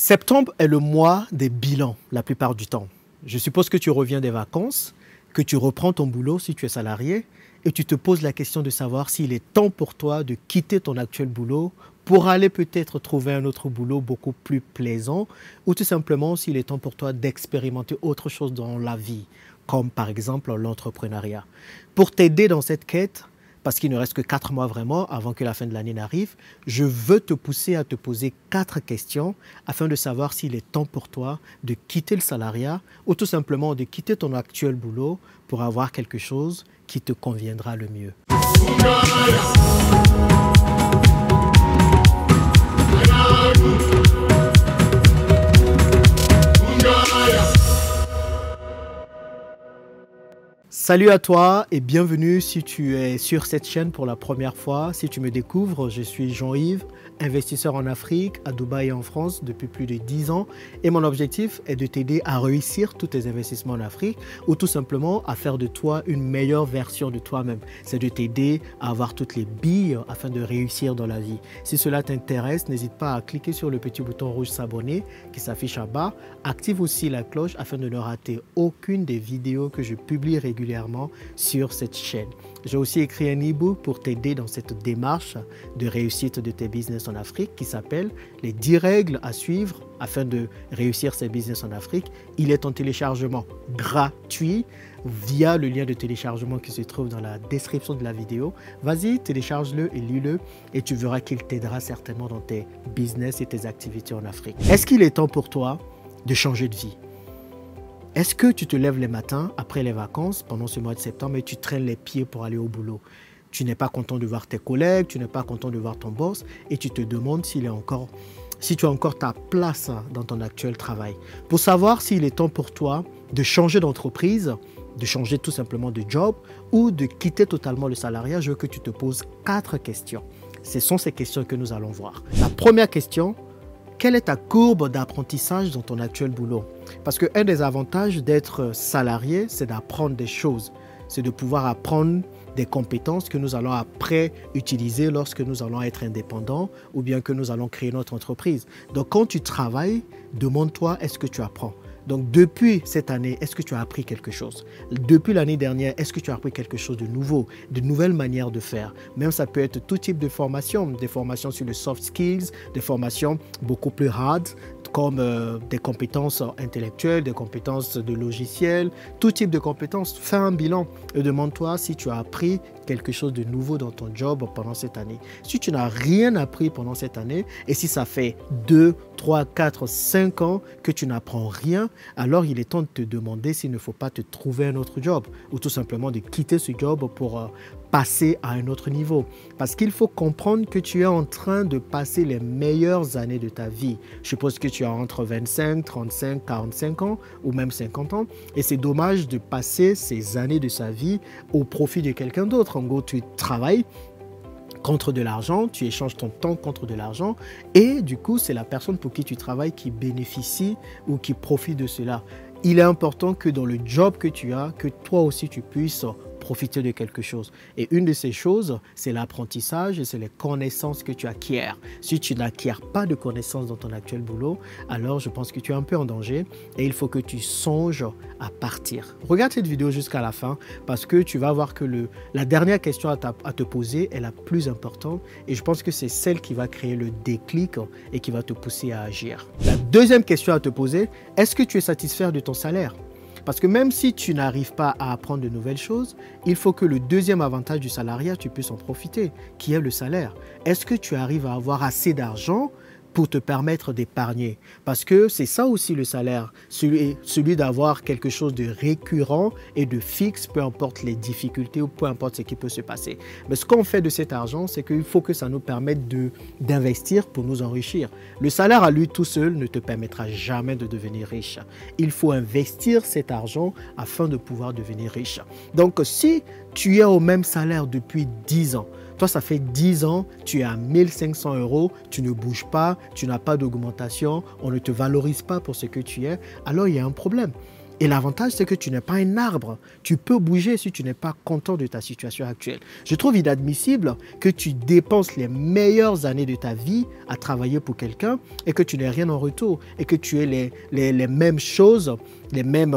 Septembre est le mois des bilans la plupart du temps. Je suppose que tu reviens des vacances, que tu reprends ton boulot si tu es salarié et tu te poses la question de savoir s'il est temps pour toi de quitter ton actuel boulot pour aller peut-être trouver un autre boulot beaucoup plus plaisant ou tout simplement s'il est temps pour toi d'expérimenter autre chose dans la vie, comme par exemple l'entrepreneuriat. Pour t'aider dans cette quête, parce qu'il ne reste que 4 mois vraiment avant que la fin de l'année n'arrive, je veux te pousser à te poser 4 questions afin de savoir s'il est temps pour toi de quitter le salariat ou tout simplement de quitter ton actuel boulot pour avoir quelque chose qui te conviendra le mieux. Salut à toi et bienvenue si tu es sur cette chaîne pour la première fois. Si tu me découvres, je suis Jean-Yves, investisseur en Afrique, à Dubaï et en France depuis plus de 10 ans. Et mon objectif est de t'aider à réussir tous tes investissements en Afrique ou tout simplement à faire de toi une meilleure version de toi-même. C'est de t'aider à avoir toutes les billes afin de réussir dans la vie. Si cela t'intéresse, n'hésite pas à cliquer sur le petit bouton rouge s'abonner qui s'affiche en bas. Active aussi la cloche afin de ne rater aucune des vidéos que je publie régulièrement sur cette chaîne. J'ai aussi écrit un e-book pour t'aider dans cette démarche de réussite de tes business en Afrique qui s'appelle les 10 règles à suivre afin de réussir ses business en Afrique. Il est en téléchargement gratuit via le lien de téléchargement qui se trouve dans la description de la vidéo. Vas-y, télécharge-le et lis-le et tu verras qu'il t'aidera certainement dans tes business et tes activités en Afrique. Est-ce qu'il est temps pour toi de changer de vie? Est-ce que tu te lèves les matins après les vacances pendant ce mois de septembre et tu traînes les pieds pour aller au boulot? Tu n'es pas content de voir tes collègues, tu n'es pas content de voir ton boss et tu te demandes si tu as encore ta place dans ton actuel travail. Pour savoir s'il est temps pour toi de changer d'entreprise, de changer tout simplement de job ou de quitter totalement le salariat, je veux que tu te poses 4 questions. Ce sont ces questions que nous allons voir. La première question: quelle est ta courbe d'apprentissage dans ton actuel boulot? Parce qu'un des avantages d'être salarié, c'est d'apprendre des choses. C'est de pouvoir apprendre des compétences que nous allons après utiliser lorsque nous allons être indépendants ou bien que nous allons créer notre entreprise. Donc quand tu travailles, demande-toi, est-ce que tu apprends? Donc depuis cette année, est-ce que tu as appris quelque chose? Depuis l'année dernière, est-ce que tu as appris quelque chose de nouveau, de nouvelles manières de faire? Même ça peut être tout type de formation, des formations sur les soft skills, des formations beaucoup plus hard, comme des compétences intellectuelles, des compétences de logiciel, tout type de compétences. Fais un bilan et demande-toi si tu as appris quelque chose de nouveau dans ton job pendant cette année. Si tu n'as rien appris pendant cette année et si ça fait 2, 3, 4, 5 ans que tu n'apprends rien, alors il est temps de te demander s'il ne faut pas te trouver un autre job ou tout simplement de quitter ce job pour passer à un autre niveau. Parce qu'il faut comprendre que tu es en train de passer les meilleures années de ta vie. Je suppose que tu as entre 25, 35, 45 ans ou même 50 ans. Et c'est dommage de passer ces années de sa vie au profit de quelqu'un d'autre. En gros, tu travailles contre de l'argent, tu échanges ton temps contre de l'argent et du coup, c'est la personne pour qui tu travailles qui bénéficie ou qui profite de cela. Il est important que dans le job que tu as, que toi aussi tu puisses profiter de quelque chose. Et une de ces choses, c'est l'apprentissage et c'est les connaissances que tu acquiers. Si tu n'acquiers pas de connaissances dans ton actuel boulot, alors je pense que tu es un peu en danger et il faut que tu songes à partir. Regarde cette vidéo jusqu'à la fin parce que tu vas voir que la dernière question à te poser est la plus importante et je pense que c'est celle qui va créer le déclic et qui va te pousser à agir. La deuxième question à te poser, est-ce que tu es satisfait de ton salaire? Parce que même si tu n'arrives pas à apprendre de nouvelles choses, il faut que le deuxième avantage du salariat, tu puisses en profiter, qui est le salaire. Est-ce que tu arrives à avoir assez d'argent pour te permettre d'épargner? Parce que c'est ça aussi le salaire, celui d'avoir quelque chose de récurrent et de fixe, peu importe les difficultés ou peu importe ce qui peut se passer. Mais ce qu'on fait de cet argent, c'est qu'il faut que ça nous permette d'investir pour nous enrichir. Le salaire à lui tout seul ne te permettra jamais de devenir riche. Il faut investir cet argent afin de pouvoir devenir riche. Donc si tu es au même salaire depuis 10 ans, toi, ça fait 10 ans, tu es à 1500 €, tu ne bouges pas, tu n'as pas d'augmentation, on ne te valorise pas pour ce que tu es, alors il y a un problème. Et l'avantage, c'est que tu n'es pas un arbre. Tu peux bouger si tu n'es pas content de ta situation actuelle. Je trouve inadmissible que tu dépenses les meilleures années de ta vie à travailler pour quelqu'un et que tu n'aies rien en retour et que tu aies les mêmes choses, les mêmes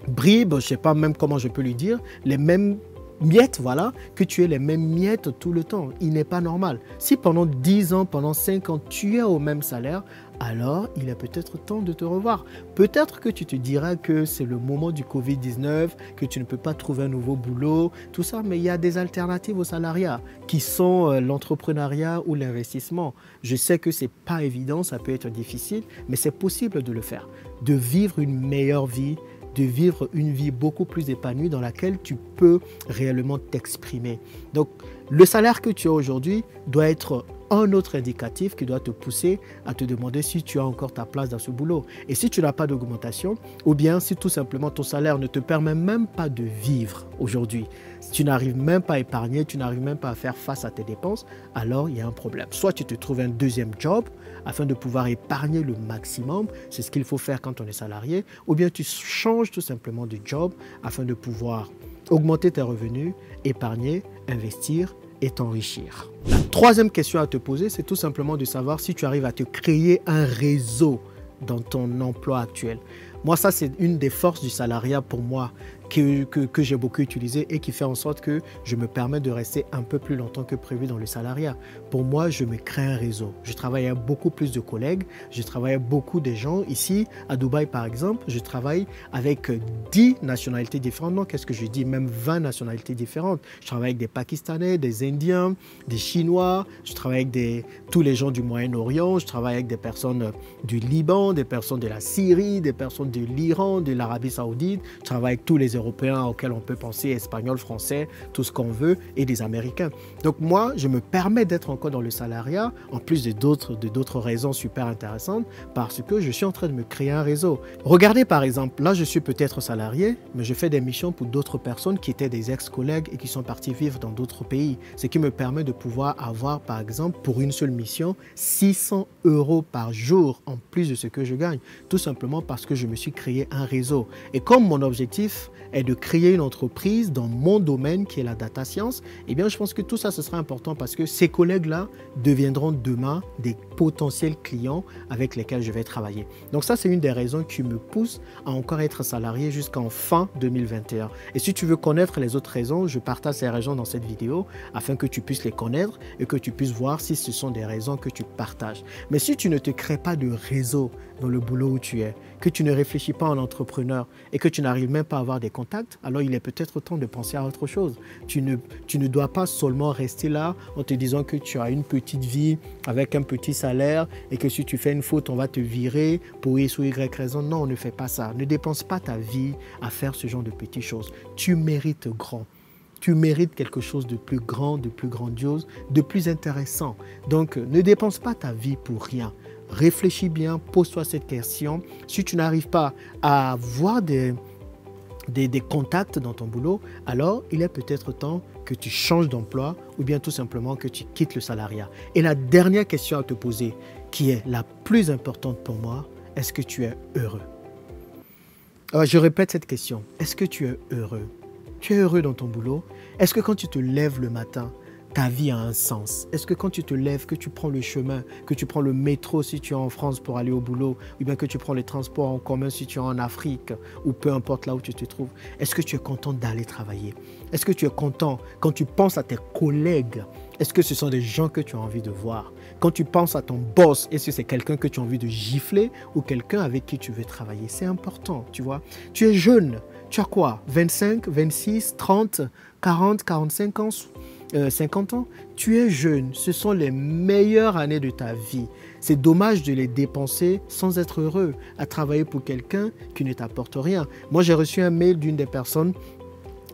bribes, je ne sais pas même comment je peux lui dire, les mêmes miettes, voilà, que tu aies les mêmes miettes tout le temps. Il n'est pas normal. Si pendant 10 ans, pendant 5 ans, tu es au même salaire, alors il est peut-être temps de te revoir. Peut-être que tu te diras que c'est le moment du Covid-19, que tu ne peux pas trouver un nouveau boulot, tout ça, mais il y a des alternatives au salariat qui sont l'entrepreneuriat ou l'investissement. Je sais que ce n'est pas évident, ça peut être difficile, mais c'est possible de le faire, de vivre une meilleure vie, de vivre une vie beaucoup plus épanouie dans laquelle tu peux réellement t'exprimer. Donc, le salaire que tu as aujourd'hui doit être un autre indicatif qui doit te pousser à te demander si tu as encore ta place dans ce boulot. Et si tu n'as pas d'augmentation, ou bien si tout simplement ton salaire ne te permet même pas de vivre aujourd'hui, si tu n'arrives même pas à épargner, tu n'arrives même pas à faire face à tes dépenses, alors il y a un problème. Soit tu te trouves un deuxième job afin de pouvoir épargner le maximum, c'est ce qu'il faut faire quand on est salarié, ou bien tu changes tout simplement de job afin de pouvoir augmenter tes revenus, épargner, investir et t'enrichir. La troisième question à te poser, c'est tout simplement de savoir si tu arrives à te créer un réseau dans ton emploi actuel. Moi, ça, c'est une des forces du salariat pour moi que j'ai beaucoup utilisé et qui fait en sorte que je me permets de rester un peu plus longtemps que prévu dans le salariat. Pour moi, je me crée un réseau. Je travaille avec beaucoup plus de collègues, je travaille avec beaucoup de gens. Ici, à Dubaï, par exemple, je travaille avec 10 nationalités différentes. Non, qu'est-ce que je dis? Même 20 nationalités différentes. Je travaille avec des Pakistanais, des Indiens, des Chinois, je travaille avec tous les gens du Moyen-Orient, je travaille avec des personnes du Liban, des personnes de la Syrie, des personnes de l'Iran, de l'Arabie Saoudite. Je travaille avec tous les Européens auxquels on peut penser, Espagnols, Français, tout ce qu'on veut, et des Américains. Donc moi, je me permets d'être encore dans le salariat, en plus de d'autres raisons super intéressantes, parce que je suis en train de me créer un réseau. Regardez par exemple, là je suis peut-être salarié, mais je fais des missions pour d'autres personnes qui étaient des ex-collègues et qui sont partis vivre dans d'autres pays. Ce qui me permet de pouvoir avoir par exemple, pour une seule mission, 600 € par jour en plus de ce que je gagne. Tout simplement parce que je me suis créé un réseau. Et comme mon objectif est de créer une entreprise dans mon domaine qui est la data science, eh bien je pense que tout ça ce sera important parce que ces collègues-là deviendront demain des potentiels clients avec lesquels je vais travailler. Donc ça c'est une des raisons qui me pousse à encore être salarié jusqu'en fin 2021. Et si tu veux connaître les autres raisons, je partage ces raisons dans cette vidéo afin que tu puisses les connaître et que tu puisses voir si ce sont des raisons que tu partages. Mais si tu ne te crées pas de réseau dans le boulot où tu es, que tu ne réfléchis pas en entrepreneur et que tu n'arrives même pas à avoir des contacts, alors il est peut-être temps de penser à autre chose. Tu ne dois pas seulement rester là en te disant que tu as une petite vie avec un petit salaire et que si tu fais une faute, on va te virer pour X ou Y raison. Non, ne fais pas ça. Ne dépense pas ta vie à faire ce genre de petites choses. Tu mérites grand. Tu mérites quelque chose de plus grand, de plus grandiose, de plus intéressant. Donc, ne dépense pas ta vie pour rien. Réfléchis bien, pose-toi cette question. Si tu n'arrives pas à avoir des contacts dans ton boulot, alors il est peut-être temps que tu changes d'emploi ou bien tout simplement que tu quittes le salariat. Et la dernière question à te poser, qui est la plus importante pour moi, est-ce que tu es heureux? Alors, je répète cette question. Est-ce que tu es heureux? Tu es heureux dans ton boulot? Est-ce que quand tu te lèves le matin, ta vie a un sens? Est-ce que quand tu te lèves, que tu prends le chemin, que tu prends le métro si tu es en France pour aller au boulot, ou bien que tu prends les transports en commun si tu es en Afrique, ou peu importe là où tu te trouves, est-ce que tu es content d'aller travailler? Est-ce que tu es content quand tu penses à tes collègues? Est-ce que ce sont des gens que tu as envie de voir? Quand tu penses à ton boss, est-ce que c'est quelqu'un que tu as envie de gifler ou quelqu'un avec qui tu veux travailler? C'est important, tu vois. Tu es jeune. Tu as quoi? 25, 26, 30, 40, 45 ans? 50 ans, tu es jeune, ce sont les meilleures années de ta vie. C'est dommage de les dépenser sans être heureux, à travailler pour quelqu'un qui ne t'apporte rien. Moi, j'ai reçu un mail d'une des personnes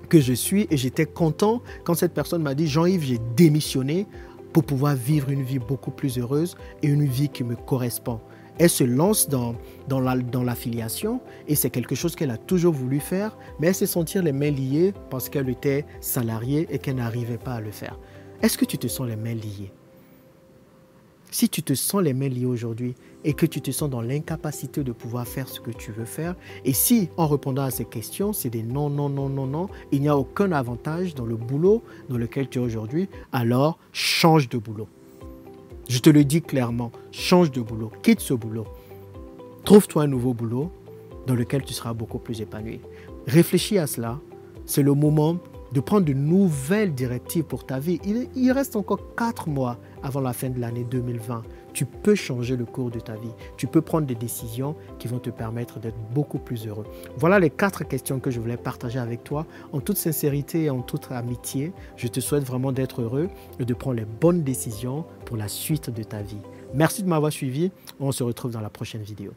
que je suis et j'étais content quand cette personne m'a dit « Jean-Yves, j'ai démissionné pour pouvoir vivre une vie beaucoup plus heureuse et une vie qui me correspond. » Elle se lance dans l'affiliation et c'est quelque chose qu'elle a toujours voulu faire, mais elle s'est sentie les mains liées parce qu'elle était salariée et qu'elle n'arrivait pas à le faire. Est-ce que tu te sens les mains liées? Si tu te sens les mains liées aujourd'hui et que tu te sens dans l'incapacité de pouvoir faire ce que tu veux faire, et si en répondant à ces questions, c'est des non, non, non, non, non, il n'y a aucun avantage dans le boulot dans lequel tu es aujourd'hui, alors change de boulot. Je te le dis clairement, change de boulot, quitte ce boulot. Trouve-toi un nouveau boulot dans lequel tu seras beaucoup plus épanoui. Réfléchis à cela, c'est le moment de prendre de nouvelles directives pour ta vie. Il reste encore 4 mois avant la fin de l'année 2020. Tu peux changer le cours de ta vie. Tu peux prendre des décisions qui vont te permettre d'être beaucoup plus heureux. Voilà les 4 questions que je voulais partager avec toi. En toute sincérité et en toute amitié, je te souhaite vraiment d'être heureux et de prendre les bonnes décisions pour la suite de ta vie. Merci de m'avoir suivi. On se retrouve dans la prochaine vidéo.